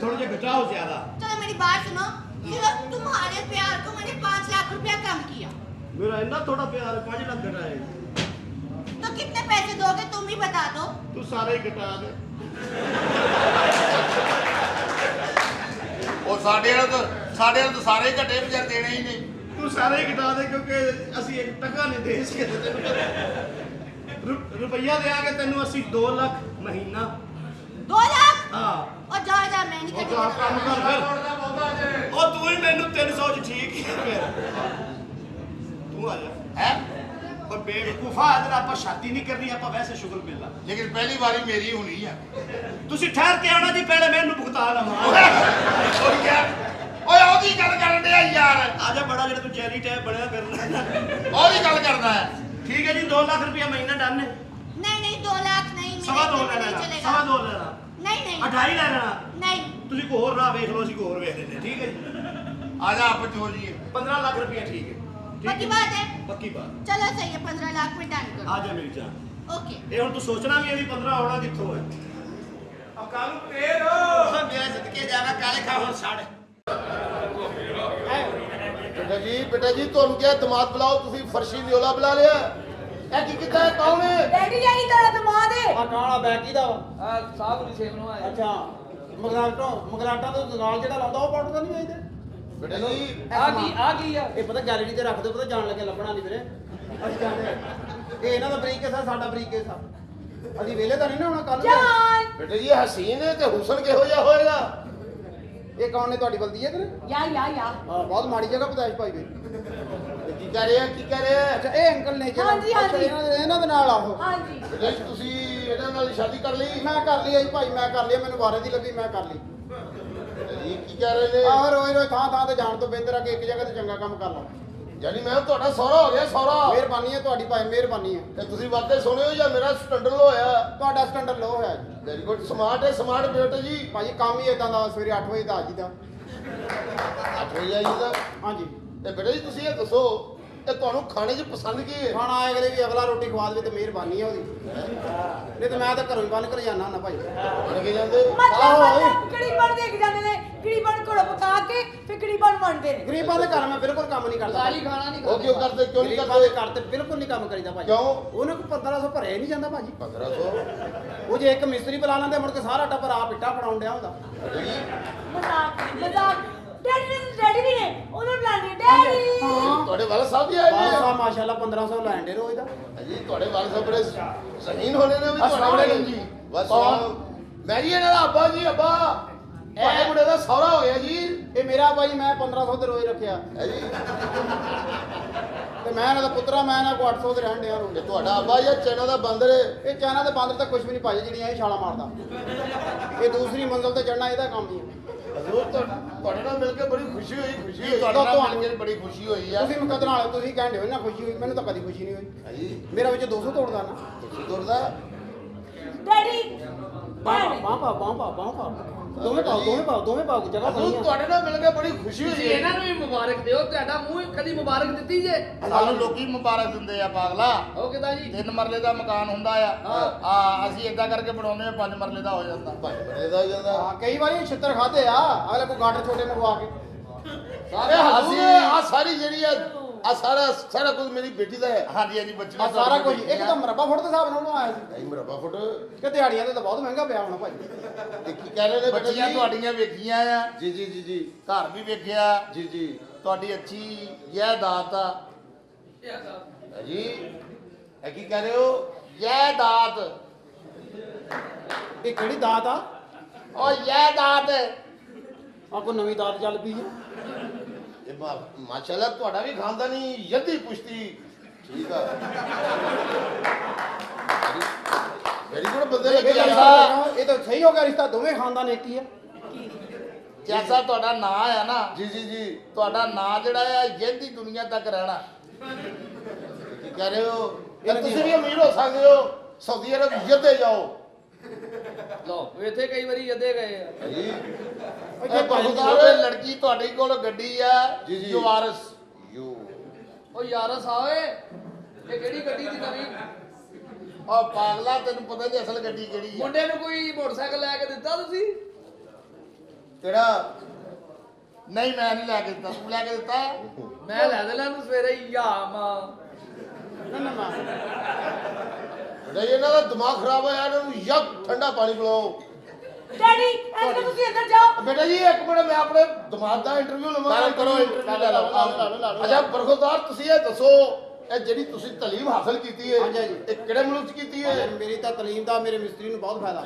थोड़े जे घटाओ ज्यादा। चलो मेरी बात सुनो, सिर्फ तुम्हारे प्यार को मैंने 5 लाख रुपया कम किया। मेरा इतना थोड़ा प्यार है 5 लाख घटाए तो कितने पैसे दोगे तुम ही बता दो। तू सारे ही घटा दे ਉਹ ਸਾਡੇ ਵਾਲੇ ਤਾਂ ਸਾਰੇ ਘਟੇ ਵਿਚਾਰ ਦੇਣੇ ਹੀ ਨੇ तू सारे ही घटा दे क्योंकि ਅਸੀਂ 1 ਟਕਾ ਨਹੀਂ ਦੇ ਸਕਦੇ ਤੈਨੂੰ ਰੁਪਈਆ ਦੇਾਂਗੇ ਤੈਨੂੰ ਅਸੀਂ 2 ਲੱਖ ਮਹੀਨਾ 2 लाख? हाँ और जा मैं नहीं ਉਹ ਤਾਂ ਕੰਮ ਕਰ ਫਿਰ ਉਹ ਤੂੰ ਹੀ ਮੈਨੂੰ 300 ਚ ਠੀਕ ਹੀ ਫਿਰ ਤੂੰ ਆ ਜਾ ਹੈ और बेवकूफा इधर आप शादी नहीं करनी आप वैसे शुगर मिलना ਲੇਕਿਨ ਪਹਿਲੀ ਵਾਰੀ ਮੇਰੀ ਹੋਣੀ ਆ ਤੁਸੀਂ ਠਹਿਰ ਕੇ ਆਉਣਾ ਜੀ ਪਹਿਲੇ ਮੈਨੂੰ ਭੁਗਤਾ ਲਵਾਂ ਉਹ ਯਾਰ ਓਏ ਉਹਦੀ ਗੱਲ ਕਰਨ ਡਿਆ ਯਾਰ ਆ ਜਾ ਬੜਾ ਜਿਹੜਾ ਤੂੰ ਜੈਲੀ ਟੈਪ ਬਣਿਆ ਫਿਰਨਾ ਉਹਦੀ ਗੱਲ ਕਰਦਾ ਹੈ ਠੀਕ ਹੈ ਜੀ 2 ਲੱਖ ਰੁਪਇਆ ਮਹੀਨਾ ਡਨ ਹੈ नहीं 2 लाख नहीं, सवा 2 मेरे ਲੈ नहीं ਲੈਣਾ चलेगा। सवा 2 ਲੈਣਾ नहीं 28 ਲੈ ਲੈਣਾ नहीं ਤੁਸੀਂ ਕੋਈ ਹੋਰ ਰਾਹ ਵੇਖ ਲਓ ਅਸੀਂ ਕੋਈ ਹੋਰ ਵੇਖ ਲੈਂਦੇ ਠੀਕ ਹੈ ਜੀ ਆ ਜਾ ਆਪ ਚ ਹੋ ਜੀਏ 15 ਲੱਖ ਰੁਪਇਆ ਠੀਕ ਹੈ पक्की बात है। ਪੱਕੀ ਬਾਤ चलो सही है 15 लाख में डन करो। ਆ ਜਾ ਮੇਰੀ ਜਾਨ ओके ਇਹ ਹੁਣ ਤੂੰ ਸੋਚਣਾ ਵੀ ਇਹ ਵੀ 15 ਆਉਣਾ ਕਿੱਥੋਂ ਹੈ ਅਬ ਕਾਲੂ ਤੇਰ ਹੋ ਮੇਰਾ ਸਦਕੇ ਜਾਣਾ ਕਾਲੇ ਖਾ ਹੁਣ ਛੱਡ ਬੇਟਾ ਜੀ ਤੁਹਾਨੂੰ ਕਿਹਾ ਦਿਮਾਗ ਬੁਲਾਓ ਤੁਸੀਂ ਫਰਸ਼ੀ ਨਿਓਲਾ ਬੁਲਾ ਲਿਆ ਇਹ ਕੀ ਕੀਤਾ ਹੈ ਕੌਣ ਹੈ ਡੈਡੀ ਯਹੀ ਤੇਰਾ ਦਿਮਾਗ ਹੈ। ਆ ਕਾਲਾ ਬੈਕੀ ਦਾ ਸਾਹਿਬ ਦੀ ਸੇਵ ਨੂੰ ਆਏ ਅੱਛਾ ਮਗਰਾਟਾ ਤੋਂ ਨਾਲ ਜਿਹੜਾ ਲਾਉਂਦਾ ਉਹ ਪਾਉਡਰ ਤਾਂ ਨਹੀਂ ਵੇਚਦੇ ਬੇਟਾ ਜੀ ਆ ਕੀ ਆ ਇਹ ਪਤਾ ਗੈਲਰੀ ਤੇ ਰੱਖ ਦਿਓ ਪਤਾ ਜਾਣ ਲੱਗੇ ਲੱਭਣਾ ਨਹੀਂ ਵੀਰੇ ਅਸੀਂ ਜਾਣਦੇ ਇਹ ਇਹਨਾਂ ਦਾ ਬਰੀਕ ਕੇਸ ਆ ਸਾਡਾ ਬਰੀਕ ਕੇਸ ਆ ਅਸੀਂ ਵੇਲੇ ਤਾਂ ਨਹੀਂ ਨਾ ਹੁਣ ਕੱਲ ਜਾਨ ਬੇਟਾ ਜੀ ਹਸੀਨ ਹੈ ਤੇ ਹੁਸਨ ਕਿਹੋ ਜਿਹਾ ਹੋਏਗਾ ਇਹ ਕੌਣ ਨੇ ਤੁਹਾਡੀ ਬਲਦੀ ਹੈ ਕਿ ਯਾ ਬਹੁਤ ਮਾੜੀ ਜਗ੍ਹਾ ਪਤਾਸ਼ ਪਾਈ ਗਈ ਕੀ ਕਰ ਰਿਹਾ ਕੀ ਕਰ ਰਿਹਾ ਅੱਛਾ ਇਹ ਅੰਕਲ ਨੇ ਹਾਂਜੀ, ਹਾਂਜੀ। ਇਹਨਾਂ ਦੇ ਨਾਲ ਆਹੋ ਹਾਂਜੀ ਬੇਟਾ ਜੀ ਤੁਸੀਂ ਇਹਨਾਂ ਨਾਲ ਸ਼ਾਦੀ ਕਰ ਲਈ ਮੈਂ ਕਰ ਲਈ ਜੀ ਭਾਈ ਮੈਂ ਕਰ ਲਈ ਮੈਨੂੰ ਵਾਰੇ ਦੀ ਲੱਗੀ ਮੈਂ ਕਰ ਲਈ ਇਹ ਕੀ ਕਰ ਰਹੇ ਨੇ ਆਹ ਰੋਜ਼ ਰੋਜ਼ ਥਾਂ ਤੇ ਜਾਣ ਤੋਂ ਬਿਹਤਰ ਆ ਕਿ ਇੱਕ ਜਗ੍ਹਾ ਤੇ ਚੰਗਾ ਕੰਮ ਕਰ ਲਓ ਯਾਨੀ ਮੈਂ ਤੁਹਾਡਾ ਸਹੁਰਾ ਹੋ ਗਿਆ ਸਹੁਰਾ ਮਿਹਰਬਾਨੀ ਹੈ ਤੁਹਾਡੀ ਭਾਈ ਮਿਹਰਬਾਨੀ ਹੈ ਤੇ ਤੁਸੀਂ ਵਾਕਈ ਸੋਹਣੇ ਹੋ ਜਾਂ ਮੇਰਾ ਸਟੈਂਡਰਡ ਲੋ ਹੋਇਆ ਤੁਹਾਡਾ ਸਟੈਂਡਰਡ ਲੋ ਹੋਇਆ ਜੀ ਵੈਰੀ ਗੁੱਡ ਸਮਾਰਟ ਹੈ ਸਮਾਰਟ ਬੇਟਾ ਜੀ ਭਾਈ ਕੰਮ ਹੀ ਇਦਾਂ ਦਾ ਸਵੇਰੇ 8 ਵਜੇ ਦਾ ਆ ਜੀਦਾ 8 ਵਜੇ ਆ ਜੀਦਾ ਹਾਂਜੀ ਤੇ ਬੇਟਾ ਜੀ ਤੁਸੀਂ ਇਹ ਦੱਸੋ ਇਹ ਤੁਹਾਨੂੰ ਖਾਣੇ 'ਚ ਪਸੰਦ ਕੀ ਹੈ ਖਾਣਾ ਆਏ ਕਦੇ ਵੀ ਅਗਲਾ ਰੋਟੀ ਖਵਾ ਦੇਵੇ ਤੇ ਮਿਹਰਬਾਨੀ ਹੈ ਉਹਦੀ ਨਹੀਂ ਤੇ ਮੈਂ ਤਾਂ ਘਰੋਂ ਹੀ ਬੰਨ ਕਰ ਜਾਣਾ ਨਾ ਭਾਈ ਬਣ ਕੇ ਜਾਂਦੇ ਮਤਲਬ ਗਰੀਬਾਂ ਨੂੰ ਦੇਖ ਜਾਂਦੇ ਨੇ ਗਰੀਬਾਂ ਨੂੰ ਘੜੋ ਪਕਾ ਕੇ ਫਿਰ ਗਰੀਬਾਂ ਨੂੰ ਵੰਡਦੇ ਨੇ ਗਰੀਬਾਂ ਦੇ ਘਰ ਮੈਂ ਬਿਲਕੁਲ ਕੰਮ ਨਹੀਂ ਕਰਦਾ ਸਾਰੀ ਖਾਣਾ ਨਹੀਂ ਉਹ ਕਿਉਂ ਕਰਦੇ ਕਿਉਂ ਨਹੀਂ ਕਰਦੇ ਘਰ ਤੇ ਬਿਲਕੁਲ ਨਹੀਂ ਕੰਮ ਕਰੀਦਾ ਭਾਜੀ ਕਿਉਂ ਉਹਨੂੰ ਕੋਈ 1500 ਭਰਿਆ ਨਹੀਂ ਜਾਂਦਾ ਭਾਜੀ 1500 ਉਹ ਜੇ ਇੱਕ ਮਿਸਤਰੀ ਬੁਲਾ ਲੈਂਦੇ ਮੁੜ ਕੇ ਸਾਰਾ ਟੱਬਰ ਆਪ ਇੱਟਾਂ ਫੜਾਉਣ ਡਿਆ ਹੁੰਦਾ ਮਜ਼ਾਕ ਡੈਡੀ ਵੀ ਨੇ ਉਹਨਾਂ ਬੁਲਾਣੀ ਡੈਡੀ ਤੁਹਾਡੇ ਵਾਲ ਸਾਹਿਬ ਜੀ ਆਏ ਨੇ ਵਾਲ ਸਾਹਿਬ ਮਾਸ਼ਾਅੱਲਾ 1500 ਲੈਣ ਦੇ ਰੋਜ਼ ਦਾ ਜੀ ਤੁਹਾਡੇ ਵਾਲ ਸਾਹਿਬ ਬੜੇ ਜ਼ਮੀਨ ਹੋਣੇ ਨੇ ਵੀ ਤੁਹਾਡੇ ਜੀ ਬਸ ਮੈਂ ਜੀ ਇਹਨਾਂ ਦਾ ਅੱਬਾ ਜੀ ਅੱਬਾ ਤੁਹਾਡੇ ਮੁੰਡੇ ਦਾ ਸਹੁਰਾ ਹੋ ਗਿਆ ਜੀ ਇਹ ਮੇਰਾ ਭਾਈ ਮੈਂ 1500 ਤੇ ਰੋਜ਼ ਰੱਖਿਆ ਹੈ ਜੀ ਤੇ ਮੈਂ ਇਹਨਾਂ ਦਾ ਪੁੱਤਰਾ ਮੈਂ ਇਹਨਾਂ ਕੋ 800 ਤੇ ਰਹਿਣ ਡਿਆ ਰੋਜ਼ ਤੁਹਾਡਾ ਅੱਬਾ ਜਾਂ ਚਾਈਨਾ ਦਾ ਬਾਂਦਰ ਇਹ ਚਾਈਨਾ ਦੇ ਬਾਂਦਰ ਤਾਂ ਕੁਝ ਵੀ ਨਹੀਂ ਪਾਈ ਜਿਹੜੀਆਂ ਇਹ ਛਾਲਾ ਮਾਰਦਾ ਇਹ ਦੂਸਰੀ ਮੰਜ਼ਲ ਤੇ ਚੜਨਾ ਇਹਦਾ ਕੰਮ ਹੀ ਹੈ ਹਜ਼ੂਰ ਤੁਹਾਡੇ ਨਾਲ ਮਿਲ ਕੇ ਬੜੀ ਖੁਸ਼ੀ ਹੋਈ ਤੁਹਾਡੇ ਨਾਲ ਮਿਲ ਕੇ ਬੜੀ ਖੁਸ਼ੀ ਹੋਈ ਆ ਤੁਸੀਂ ਮੁਕੱਦਰ ਨਾਲ ਤੁਸੀਂ ਕਹਿੰਦੇ ਹੋ ਨਾ ਖੁਸ਼ੀ ਹੋਈ ਮੈਨੂੰ ਤਾਂ ਕਦੀ ਖੁਸ਼ੀ ਨਹੀਂ ਹੋਈ ਹਾਂਜੀ ਮੇਰਾ ਵਿੱਚ 200 ਤੋੜਦਾ ਨਾ ਤੁਸੀਂ ਤੋੜਦਾ ਡੈਡੀ ਬਾਹ ਦੋਵੇਂ ਪਾਓ ਜਗ੍ਹਾ ਬਣੀ ਆ ਤੁਹਾਡੇ ਨਾਲ ਮਿਲ ਕੇ ਬੜੀ ਖੁਸ਼ੀ ਤੁਸੀਂ ਹੋਈ ਇਹਨਾਂ ਨੂੰ ਵੀ ਮੁਬਾਰਕ ਦਿਓ ਤੁਹਾਡਾ ਮੂੰਹ ਕਦੀ ਮੁਬਾਰਕ ਦਿੱਤੀ ਜੇ ਸਾਨੂੰ ਲੋਕੀ ਮੁਬਾਰਕ ਦਿੰਦੇ ਆ ਪਾਗਲਾ ਉਹ ਕਿਦਾਂ ਜੀ 3 ਮਰਲੇ ਦਾ ਮਕਾਨ ਹੁੰਦਾ ਆ ਅਸੀਂ ਏਦਾਂ ਕਰਕੇ ਬਣਾਉਂਦੇ ਆ 5 ਮਰਲੇ ਦਾ ਹੋ ਜਾਂਦਾ 5 ਮਰਲੇ ਦਾ ਹੋ ਜਾਂਦਾ ਹਾਂ ਕਈ ਵਾਰੀ ਛਿੱਤਰ ਖਾਦੇ ਆ ਅਗਲੇ ਕੋ ਗਾਟਰ ਛੋਟੇ ਮੰਗਵਾ ਕੇ ਸਾਰੇ ਅਸੀਂ ਆ ਸਾਰੀ ਜਿਹੜੀ ਆ ਆ ਸਾਰਾ ਕੁਝ ਮੇਰੀ ਬੇਟੀ ਦਾ ਹੈ। ਹਾਂਜੀ ਹਾਂਜੀ ਬੱਚੇ ਆ ਸਾਰਾ ਕੁਝ ਇੱਕ ਤਾਂ ਮਰਬਾ ਫੁੱਟ ਦੇ ਹਿਸਾਬ ਨਾਲ ਬਣਾਇਆ ਸੀ ਨਹੀਂ ਮਰਬਾ ਫੁੱਟ ਕਿ ਦਿਹਾੜੀਆਂ ਤੇ ਤਾਂ ਬਹੁਤ ਮਹਿੰਗਾ ਪਿਆ ਹੋਣਾ ਭਾਜੀ। ਇਹ ਕੀ ਕਹਿ ਰਹੇ ਨੇ ਬੇਟਾ ਬੱਚੀਆਂ ਜੀ? ਤੁਹਾਡੀਆਂ ਵੇਖੀਆਂ ਆ, ਜੀ ਜੀ ਜੀ ਜੀ ਘਰ ਵੀ ਵੇਖਿਆ, ਜੀ ਜੀ ਤੁਹਾਡੀ ਅੱਛੀ ਜਾਇਦਾਦ ਆ। ਹੈ ਜੀ ਇਹ ਕੀ ਕਹਿ ਰਹੇ ਹੋ? ਜਾਇਦਾਦ ਇਹ ਕਿਹੜੀ ਦਾਤ ਆ? ਉਹ ਜਾਇਦਾਦ ਆ ਕੋਈ ਨਵੀਂ ਦਾਤ ਚੱਲ ਪਈ ਹੈ। ਇਹ ਮਾਸ਼ਾਅੱਲਾ ਤੁਹਾਡਾ ਵੀ ਖਾਨਦਾਨੀ ਯੱਦੀ ਪੁਸ਼ਤੀ ਠੀਕ ਆ। ਵੈਰੀ ਗੁੱਡ ਬੰਦੇ ਇਹ ਲੱਗੇ ਤਾਂ ਆ। ਇਹ ਤਾਂ ਸਹੀ ਹੋ ਗਿਆ ਰਿਸ਼ਤਾ, ਦੋਵੇਂ ਖਾਨਦਾਨ ਇੱਕ ਹੀ ਆ। ਜੈਸਾ ਤੁਹਾਡਾ ਨਾਂ ਆ ਨਾ, ਜੀ ਜੀ ਜੀ ਤੁਹਾਡਾ ਨਾਂ ਜਿਹੜਾ ਆ ਯਹਿੰਦੀ ਦੁਨੀਆ ਤੱਕ ਰਹਿਣਾ। ਕੀ ਕਹਿ ਰਹੇ ਹੋ? ਇਹ ਤੁਸੀਂ ਵੀ ਅਮੀਰ ਹੋ ਸਕਦੇ ਹੋ, ਸਾਊਦੀ ਅਰਬ ਯੱਦੇ ਜਾਓ। ਲੋ ਇੱਥੇ ਕਈ ਵਾਰੀ ਜਦੇ ਗਏ ਆ। ਹੈ ਜੀ ਇੱਥੇ ਇਹ ਲੜਕੀ ਤੁਹਾਡੇ ਕੋਲ ਗੱਡੀ ਆ ਜੀ, ਜੀ। ਜਵਾਰਸ। ਯੂ ਉਹ ਯਾਰਸ ਆਵੇ ਇਹ ਕਿਹੜੀ ਗੱਡੀ ਦੀ ਨਵੀਂ? ਉਹ ਪਾਗਲਾ, ਤੈਨੂੰ ਪਤਾ ਨਹੀਂ ਅਸਲ ਗੱਡੀ ਕਿਹੜੀ ਆ। ਮੁੰਡੇ ਨੂੰ ਕੋਈ ਮੋਟਰਸਾਈਕਲ ਲੈ ਕੇ ਦਿੱਤਾ ਤੁਸੀਂ? ਕਿਹੜਾ? ਨਹੀਂ ਮੈਂ ਨਹੀਂ ਲੈ ਕੇ ਦਿੱਤਾ, ਤੂੰ ਲੈ ਕੇ ਦਿੱਤਾ। ਮੈਂ ਲੈ ਦੇਣਾ ਨੂੰ ਸਵੇਰੇ ਹੀ ਮਾਂ। ਨਾ ਨਾ ਨਾ ਨਹੀਂ ਇਹਨਾਂ ਦਾ ਦਿਮਾਗ ਖਰਾਬ ਹੋਇਆ, ਇਹਨਾਂ ਨੂੰ ਯਕ ਠੰਡਾ ਪਾਣੀ ਪਿਲਾਓ। ਡੈਡੀ ਐਸਾ ਤੁਸੀਂ ਅੰਦਰ ਜਾਓ। ਬੇਟਾ ਜੀ ਇੱਕ ਮਿੰਟ ਮੈਂ ਆਪਣੇ ਦਿਮਾਗ ਦਾ ਇੰਟਰਵਿਊ ਲਵਾਂਗਾ। ਗੱਲ ਕਰੋ, interview ਲੈ ਲਓ। ਅੱਛਾ ਬਰਖੁਰਦਾਰ ਤੁਸੀਂ ਇਹ ਦੱਸੋ, ਇਹ ਜਿਹੜੀ ਤੁਸੀਂ ਤਾਲੀਮ ਹਾਸਲ ਕੀਤੀ ਹੈ ਹਾਂਜੀ, ਹਾਂਜੀ। ਇਹ ਕਿਹੜੇ ਮੁਲਕ 'ਚ ਕੀਤੀ ਹੈ? ਮੇਰੀ ਤਾਂ ਤਾਲੀਮ ਦਾ ਮੇਰੇ ਮਿਸਤਰੀ ਨੂੰ ਬਹੁਤ ਫਾਇਦਾ।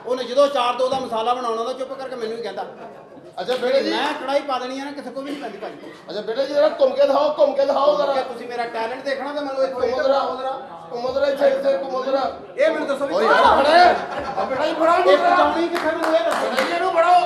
ਉਹਨੇ ਜਦੋਂ 4-2 ਦਾ ਮਸਾਲਾ ਬਣਾਉਣਾ ਤਾਂ ਚੁੱਪ ਕਰਕੇ ਮੈਨੂੰ ਹੀ ਕਹਿੰਦਾ ਅੱਛਾ ਬੇਟਾ ਜੀ, ਮੈਂ ਕੜਾਈ ਪਾ ਦੇਣੀ ਆ ਨਾ, ਕਿਸੇ ਕੋ ਵੀ ਨਹੀਂ ਪੈਂਦੀ ਭਾਜੀ। ਅੱਛਾ ਬੇਟਾ ਜੀ ਜਰਾ ਘੁੰਮ ਕੇ ਦਿਖਾਓ ਜੇ ਜਰਾ। ਤੁਸੀਂ ਮੇਰਾ ਟੈਲੈਂਟ ਦੇਖਣਾ ਤਾਂ ਮੈਨੂੰ ਇੱਥੇ ਘੁੰਮਦਰਾ ਇੱਥੇ ਘੁੰਮਦਰਾ। ਇਹ ਮੈਨੂੰ ਦੱਸੋ ਵੀ ਓ ਯਾਰ ਫੜੇ ਆ ਬੇਟਾ ਜੀ ਫੜਾਓ ਇਹ ਪਹੁੰਚਾਉਣੀ ਕਿੱਥੇ ਮੈਨੂੰ ਇਹ ਦੱਸੋ। ਬੇਟਾ ਜੀ ਇਹਨੂੰ ਫੜਾਓ।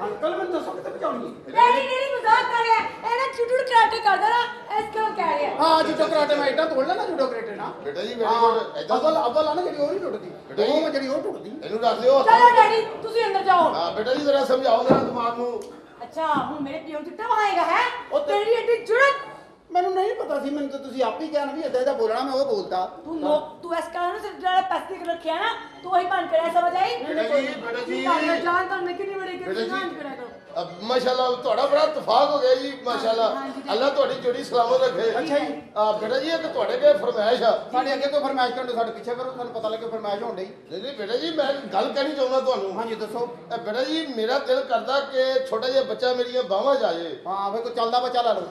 ਅੰਕਲ ਮੈਨੂੰ ਦੱਸੋ ਕਿੱਥੇ ਪਹੁੰਚਾਉਣੀ? ਡੈਡੀ ਮਜ਼ਾਕ ਕਰ ਰਿਹਾ ਹੈ। ਇਹ ਨਾ ਚੁਟੁੜ ਕਰਾਟੇ ਕਰਦਾ ਨਾ, ਇਸ ਕਿਉਂ ਕਹਿ ਰਿਹਾ। ਹਾਂ ਜੂਡੋ ਕਰਾਟੇ ਮੈਂ ਇੱਦਾਂ ਤੋੜ ਲੈਣਾ ਜੂਡੋ ਕਰਾਟੇ ਨਾ। ਬੇਟਾ ਜੀ ਵੈਰੀ ਗੁੱਡ। ਏਦਾਂ ਅਵਲ ਆ ਨਾ ਜਿਹੜੀ ਉਹ ਨਹੀਂ ਟੁੱਟਦੀ, ਬੇਟਾ ਜੀ। ਉਹ ਜਿਹੜੀ ਉਹ ਟੁੱਟਦੀ। ਇਹਨੂੰ ਰੱਖ ਲਿਓ। ਚਲੋ ਡੈਡੀ ਤੁਸੀਂ ਅੰਦਰ ਜਾਓ। ਹਾਂ ਬੇਟਾ ਜੀ ਜਰਾ ਸਮਝਾਓ ਜਰਾ ਦਿਮਾਗ ਨੂੰ। ਅੱਛਾ ਹੁਣ ਮੇਰੇ ਪਿਓ ਚਿੱਟਾ ਵਹਾਏਗਾ ਹੈ। ਉਹ ਤੇਰੀ ਏਡੀ ਜੁਰਤ। ਮੈਨੂੰ ਨਹੀਂ ਪਤਾ ਸੀ, ਮੈਨੂੰ ਤਾਂ ਤੁਸੀਂ ਆਪ ਹੀ ਕਿਹਾ ਨਾ ਵੀ ਏਦਾਂ ਏਦਾਂ ਬੋਲਣਾ, ਮੈਂ ਉਹ ਬੋਲਤਾ। ਤੂੰ ਇਸ ਕਾਰਨ ਨੂੰ ਸਿਰ ਜਿਹੜਾ ਪੈਸੇ ਰੱਖਿਆ ਨਾ, ਤੂੰ ਉਹੀ ਬਣ ਕੇ ਰਹਿ ਸਮਝ ਆਈ। ਬੇਟਾ ਜੀ ਜਾਨ ਤਾਂ ਮੈਂ ਕਿੰਨੀ ਬੜੀ ਬੇਟਾ ਜੀ। ਜਾਨ ਕਰਿਆ ਕਰੋ। ਮਾਸ਼ਾਅੱਲਾ ਤੁਹਾਡਾ ਬੜਾ ਇਤਫਾਕ ਹੋ ਗਿਆ ਜੀ ਮਾਸ਼ਾਅੱਲਾ। ਹਾਂਜੀ ਜੀ। ਅੱਲਾ ਤੁਹਾਡੀ ਜੋੜੀ ਸਲਾਮਤ ਰੱਖੇ। ਅੱਛਾ ਜੀ। ਬੇਟਾ ਜੀ ਇੱਕ ਤੁਹਾਡੇ ਕੋਲ ਫਰਮਾਇਸ਼ ਆ। ਸਾਡੇ ਅੱਗੇ ਕੋਈ ਫਰਮਾਇਸ਼ ਕਰਨ ਤੋਂ ਸਾਡੇ ਪਿੱਛੇ ਕਰੋ, ਤੁਹਾਨੂੰ ਪਤਾ ਲੱਗੇ ਫਰਮਾਇਸ਼ ਹੋਣ ਡਈ। ਨਹੀਂ ਬੇਟਾ ਜੀ ਮੈਂ ਗੱਲ ਕਹਿਣੀ ਚਾਹੁੰਦਾ ਤੁਹਾਨੂੰ। ਹਾਂਜੀ ਦੱਸੋ। ਬੇਟਾ ਜੀ ਮੇਰਾ ਦਿਲ ਕਰਦਾ ਕਿ ਛੋਟਾ ਜਿਹਾ ਬੱਚਾ ਮੇਰੀਆਂ ਬਾਹਾਂ 'ਚ ਆ ਜਾਏ। ਹਾਂ ਵੇ ਕੋਈ ਚੱਲਦਾ ਬੱਚਾ ਲਾ ਲਓ।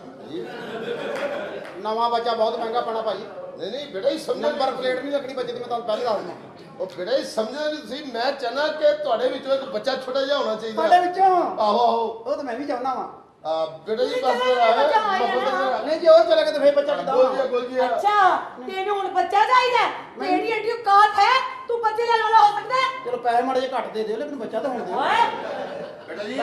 ਨਵਾਂ ਬੱਚਾ ਬਹੁਤ ਮਹਿੰਗਾ ਪੈਣਾ ਭਾਜੀ। ਨਹੀਂ ਬੇਟਾ ਜੀ ਸਮਝ ਨੰਬਰ ਪਲੇਟ ਨਹੀਂ ਲੱਗਣੀ ਬੱਚੇ ਦੀ, ਮੈਂ ਤੁਹਾਨੂੰ ਪਹਿਲੇ ਦੱਸ ਦਵਾਂ। ਉਹ ਬੇਟਾ ਜੀ ਸਮਝਦੇ ਨਹੀਂ ਤੁਸੀਂ। ਮੈਂ ਚਾਹਨਾ ਕਿ ਤੁਹਾਡੇ ਵਿੱਚੋਂ ਇੱਕ ਬੱਚਾ ਛੋਟਾ ਜਿਹਾ ਹੋਣਾ ਚਾਹੀਦਾ। ਤੁਹਾਡੇ ਵਿੱਚੋਂ ਆਹੋ ਆਹੋ। ਉਹ ਤਾਂ ਮੈਂ ਵੀ ਚਾਹੁੰਦਾ ਵਾਂ। ਬੇਟਾ ਜੀ ਬਸ ਨਹੀਂ ਜੇ ਉਹ ਚਲੇ ਗਏ ਤਾਂ ਫੇਰ ਬੱਚਾ ਕਿੱਦਾਂ ਗੋਲ ਹੋਣਾ? ਜੀ ਅੱਛਾ ਤੈਨੂੰ ਹੁਣ ਬੱਚਾ ਚਾਹੀਦਾ ਹੈ? ਤੇਰੀ ਏਡੀ ਔਕਾਤ ਹੈ, ਤੂੰ ਬੱਚੇ ਲੈਣ ਵਾਲਾ ਹੋ ਸਕਦਾ ਹੈ? ਚਲੋ ਪੈਸੇ ਮਾੜੇ ਜਿਹੇ ਘੱਟ ਦੇ ਦਿਓ, ਲੇਕਿਨ ਬੱਚਾ ਤਾਂ ਹੋਣ ਦਿਓ। ਓਏ ਬੇਟਾ ਜੀ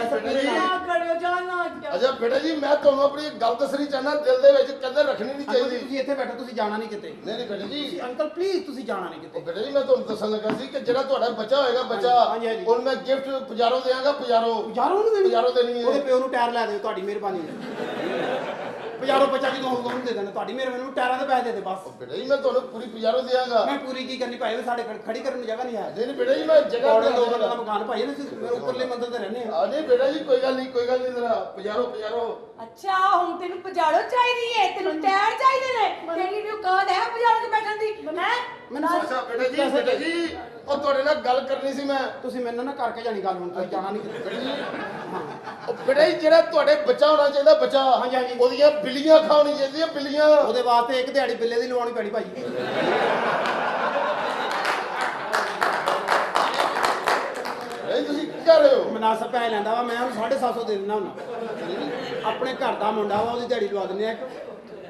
ਨਾ ਕਰਿਓ ਜਾਨਾ। ਅੱਛਾ ਬੇਟਾ ਜੀ ਮੈਂ ਤੁਹਾਨੂੰ ਆਪਣੀ ਇੱਕ ਗੱਲ ਦੱਸਣੀ ਚਾਹਨਾ, ਦਿਲ ਦੇ ਵਿੱਚ ਕਦੇ ਰੱਖਣੀ ਨਹੀਂ ਅੰਕਲ ਚਾਹੀਦੀ। ਤੁਸੀਂ ਇੱਥੇ ਬੈਠੋ, ਤੁਸੀਂ ਜਾਣਾ ਨਹੀਂ ਕਿਤੇ। ਨਹੀਂ ਬੇਟਾ ਜੀ। ਅੰਕਲ ਪਲੀਜ਼ ਤੁਸੀਂ ਜਾਣਾ ਨਹੀਂ ਉਹ ਕਿਤੇ। ਬੇਟਾ ਜੀ ਮੈਂ ਤੁਹਾਨੂੰ ਦੱਸਣ ਲੱਗਾ ਸੀ ਕਿ ਜਿਹੜਾ ਤੁਹਾਡਾ ਬੱਚਾ ਹੋਏਗਾ ਬੱਚਾ, ਹਾਂਜੀ, ਹਾਂਜੀ। ਉਹਨੂੰ ਮੈਂ ਗਿਫਟ ਪਜਾਰੋ ਦੇਵਾਂਗਾ। ਪਜਾਰੋ ਯਾਰੋ ਨੂੰ ਦੇਣੀ? ਪਜਾਰੋ ਦੇਣੀ ਹੈ। ਉਹਦੇ ਪਿਓ ਨੂੰ ਟਾਇਰ ਲੈ ਦਿਓ, ਤੁਹਾਡੀ ਮਿਹਰਬਾਨੀ ਹੈ। ਪਜਾਰੋ ਬੱਚਾ ਜਦੋਂ ਹੋਊਗਾ ਉਹਨੂੰ ਦੇ ਦੇਣਾ, ਤੁਹਾਡੀ ਮਿਹਰਬਾਨੀ। ਨੂੰ ਟਾਇਰਾਂ ਦੇ ਪੈਸੇ ਦੇ ਦੇ ਬਸ। ਬੇਟਾ ਜੀ ਮੈਂ ਤੁਹਾਨੂੰ ਪੂਰੀ ਪਜਾਰੋ ਦੇਵਾਂਗਾ। ਮੈਂ ਪੂਰੀ ਕੀ ਕਰਨੀ ਭਾਈ, ਸਾਡੇ ਖੜੀ ਕਰਨ ਨੂੰ ਜਗ੍ਹਾ ਨਹੀਂ ਹੈ। ਨਹੀਂ ਬੇਟਾ ਜੀ ਮੈਂ ਜਗ੍ਹਾ ਪੌੜੇ ਤੇ ਦੋ ਬੰਦਾ ਦਾ ਮਕਾਨ ਭਾਈ ਨੇ, ਤੁਸੀਂ ਉੱਪਰਲੇ ਮੰਜ਼ਿਲ ਤੇ ਰਹਿੰਦੇ ਹੋ। ਨਹੀਂ ਬੇਟਾ ਜੀ ਕੋਈ ਗੱਲ ਨਹੀਂ ਜਰਾ ਪਜਾਰੋ। ਅੱਛਾ ਹੁਣ ਤੈਨੂੰ ਪਜਾੜੋ ਚਾਹੀਦੀ ਹੈ, ਤੈਨੂੰ ਟਾਇਰ ਚਾਹੀਦੇ ਨੇ। ਤੇਰੀ ਏਡੀ ਔਕਾਤ ਹੈ ਪਜਾੜੋ ਤੇ ਬੈਠਣ ਦੀ ਹੈ? ਮੈਨੂੰ ਅੱਛਾ ਬੇਟਾ ਜੀ ਉਹ ਤੁਹਾਡੇ ਨਾਲ ਗੱਲ ਕਰਨੀ ਸੀ ਮੈਂ। ਤੁਸੀਂ ਮੈਨੂੰ ਨਾ ਕਰਕੇ ਜਾਣੀ ਗੱਲ, ਹੁਣ ਤੁਸੀਂ ਜਾਣਾ ਨਹੀਂ ਕਿਤੇ। ਹਾਂ ਉਹ ਬੇਟਾ ਜੀ ਜਿਹੜਾ ਤੁਹਾਡੇ ਬੱਚਾ ਹੋਣਾ ਚਾਹੀਦਾ ਬੱਚਾ, ਹਾਂਜੀ, ਹਾਂਜੀ। ਉਹਦੀਆਂ ਬਿੱਲੀਆਂ ਖਾਣੀ ਚਾਹੀਦੀਆਂ ਬਿੱਲੀਆਂ। ਉਹਦੇ ਵਾਸਤੇ ਇੱਕ ਦਿਹਾੜੀ ਬਿੱਲੇ ਦੀ ਲਵਾਉਣੀ ਪੈਣੀ ਭਾਜੀ। ਨਹੀਂ ਤੁਸੀਂ ਕੀ ਕਰ ਰਹੇ ਹੋ? ਮਨਾਸਬ ਪੈਸੇ ਲੈਂਦਾ ਵਾ, ਮੈਂ ਉਹਨੂੰ 750 ਦੇ ਦਿੰਦਾ ਹੁੰਦਾ। ਆਪਣੇ ਘਰ ਦਾ ਮੁੰਡਾ ਵਾ, ਉਹਦੀ ਦਿਹਾੜੀ ਲਵਾ ਦਿੰਦੇ ਆ।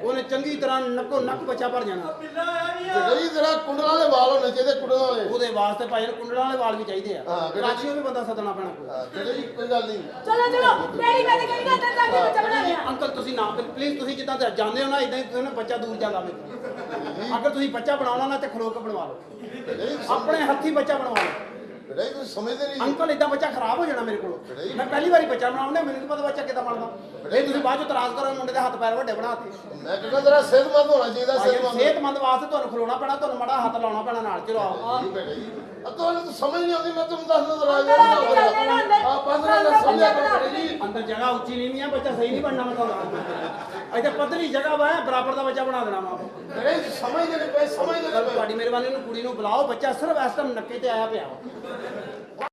ਉਹਨੇ ਚੰਗੀ ਤਰ੍ਹਾਂ ਨੱਕੋ ਨੱਕ ਬੱਚਾ ਭਰ ਜਾਣਾ। ਬੇਟਾ ਜੀ ਜਰਾ ਕੁੰਡਲਾਂ ਵਾਲੇ ਵਾਲ ਹੋਣੇ ਚਾਹੀਦੇ, ਕੁੰਡਲਾਂ ਵਾਲੇ। ਉਹਦੇ ਵਾਸਤੇ ਭਾਈ ਨੂੰ ਕੁੰਡਲਾਂ ਵਾਲੇ ਵਾਲ ਵੀ ਚਾਹੀਦੇ ਆ। ਹਾਂ, ਬਿਲਕੁਲ। ਕਰਾਚੀੋਂ ਵੀ ਬੰਦਾ ਸੱਦਣਾ ਪੈਣਾ ਕੋਈ। ਬੇਟਾ ਜੀ ਕੋਈ ਗੱਲ ਨਹੀਂ। ਚਲੋ ਡੈਡੀ ਮੈਂ ਤੇ ਕਹਿੰਦੀ ਅੰਦਰ ਜਾ ਕੇ ਬੱਚਾ ਬਣਾ ਲਿਆ। ਅੰਕਲ ਤੁਸੀਂ ਨਾ ਪਲੀਜ਼, ਤੁਸੀਂ ਜਿੱਦਾਂ ਜਾਂਦੇ ਹੋ ਨਾ ਇਦਾਂ ਹੀ ਤੁਸੀਂ ਨਾ ਬੱਚਾ ਦੂਰ ਜਾਂਦਾ ਮੇਰੇ। ਅਗਰ ਤੁਸੀਂ ਬੱਚਾ ਬਣਾਉਣਾ ਨਾ ਤੇ ਖਲੋ ਕੇ ਬਣਵਾ ਲਓ, ਬੇਟਾ ਜੀ ਆਪਣੇ ਹੱਥੀ ਬੱਚਾ ਬਣਵਾ ਲਓ। ਬੇਟਾ ਜੀ ਤੁਸੀਂ ਸਮਝਦੇ ਨਹੀਂ ਜੀ। ਅੰਕਲ ਇਦਾਂ ਬੱਚਾ ਖਰਾਬ ਹੋ ਜਾਣਾ ਮੇਰੇ ਕੋਲੋਂ। ਮੈਂ ਪਹਿਲੀ ਵਾਰੀ ਬੱਚਾ ਬਣਾਉਂਦਾ, ਮੈਨੂੰ ਕੀ ਪਤਾ ਬੱਚਾ ਕਿੱਦਾਂ ਬਣਦਾ। ਇਹ ਤੁਸੀਂ ਬਾਅਦ ਚ ਇਤਰਾਜ਼ ਕਰੋ ਮੁੰਡੇ ਦੇ ਹੱਥ ਪੈਰ ਵੱਡੇ ਬਣਾਤੇ। ਮੈਂ ਕਹਿੰਦਾ ਜਰਾ ਸਿਹਤਮੰਦ ਹੋਣਾ ਚਾਹੀਦਾ। ਸਿਹਤਮੰਦ ਵਾਸਤੇ ਤੁਹਾਨੂੰ ਖਲੋਣਾ ਪੈਣਾ, ਤੁਹਾਨੂੰ ਮਾੜਾ ਹੱਥ ਲਾਉਣਾ ਪੈਣਾ ਨਾਲ। ਚਲੋ ਆਓ। ਜੀ ਬੇਟਾ ਜੀ ਤੁਹਾਨੂੰ ਤਾਂ ਸਮਝ ਨਹੀਂ ਆਉਂਦੀ। ਮੈਂ ਤੁਹਾਨੂੰ ਦੱਸਦਾ ਜ਼ਰਾ ਅੰਦਰ ਆ ਕੇ ਚੱਲਦੇ ਨਾ ਅੰਦਰ। ਆ 15 ਦਾ ਸਮਝਿਆ ਕਰੋ ਬੇਟਾ ਜੀ। ਅੰਦਰ ਜਗ੍ਹਾ ਉੱਚੀ ਨਹੀਂ ਹੈ, ਬੱਚਾ ਸਹੀ ਨਹੀਂ ਬਣਨਾ। ਮਤਲਬ ਇੱਥੇ ਪਤਲੀ ਜਗ੍ਹਾ ਵਾ, ਬਰਾਬਰ ਦਾ ਬੱਚਾ ਬਣਾ ਦੇਣਾ ਵਾ। ਬੇਟਾ ਜੀ ਸਮਝਦੇ ਨਹੀਂ ਪਏ, ਸਮਝਦੇ ਨਹੀਂ ਪਏ। ਤੁਹਾਡੀ ਮਿਹਰਬਾਨੀ ਨੂੰ ਕੁੜੀ ਨੂੰ ਬੁਲਾਓ, ਬੱਚਾ ਸਿਰਫ ਇਸ ਟਾਈਮ ਨੱਕੇ ਤੇ ਆਇਆ ਪਿਆ ਵਾ।